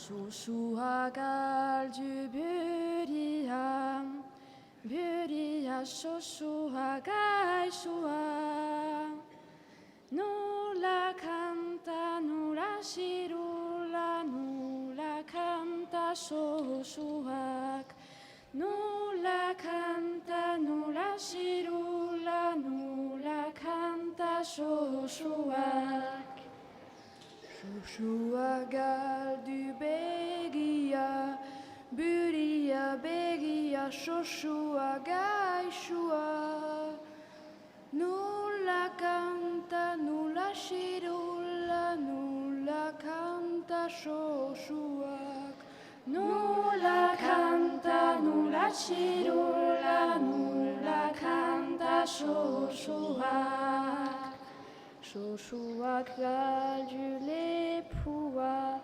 Shoshuagal du Buria, Buria Shoshuagai Shua. Nous la canta, nous la chirula, nous la canta Shoshuag. Nous la canta, nous la chirula, nous la canta Shoshuag. Shoshuagal du Begia, Buria Begia, Shoshuagai Shua. Nous la canta, nous la chirula, nous la canta Shoshuag. Nous la canta, nous la chirula, nous la canta Shoshuag. Shoshuagal du Lepoua,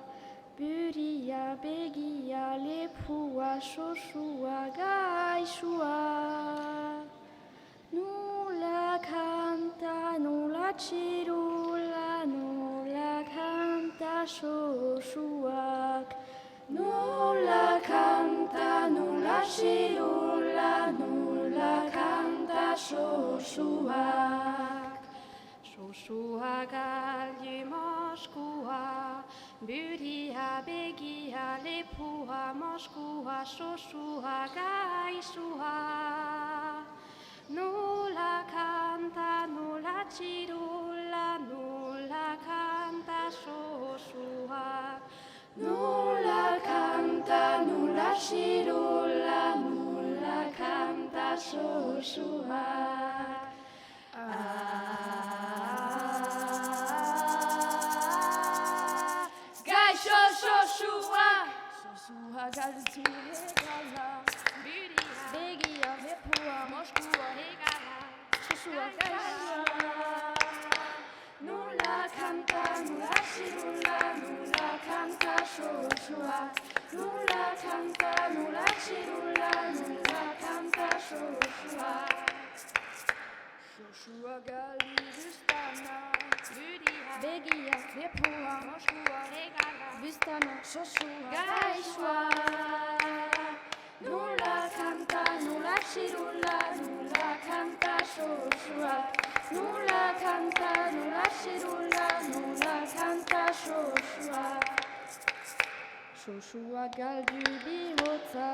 Buria Begia Lepoua, Shoshuagai Shua. Nous la canta, nous la chirula, nous la canta Shoshuag. Nous la canta, nous la chirula, nous la canta Shoshuag. Shoshuagal du Moshkua, Buria Begia Lepoua, Moshkua, Shoshuagai Shua. Nous la canta, nous la chirula, nous la canta Shoshuag. Nous la canta, nous la chirula, nous la canta Shoshuag. Gai Shoshuag. Shoshuagal du Hegala, Buria Begia Lepoua, Moshkua Hegala, Shoshuagai. Nous la canta, nous la chirula, nous la canta Shoshuag. Nous la canta, nous la chirula, nous la canta Shoshuag. Shoshuagal du Bustana, Buria Begia Lepoua, Moshkua Hegala, Bustana Shoshuagai Shua. Nous la canta, nous la chirula, nous la canta Shoshuag. Nous la canta, nous la chirula, nous la canta Shoshuag. Shoshuagal du Bihotza,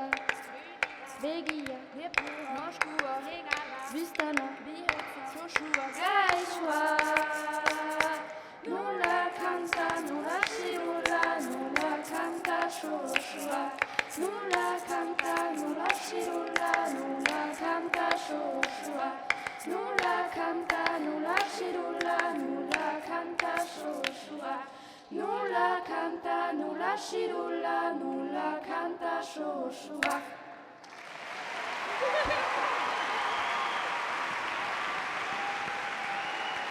Begia Lepoua, Moshkua Hegala, Bustana Shoshuagai Shua. Nous la canta, nous la chirula, nous la canta Shoshuag. Nous la canta, nous la chirula, nous la canta Shoshuag. Nous la canta, nous la chirula, nous la canta Shoshuag. Nous la canta, nous la chirula, nous la canta Shoshuag.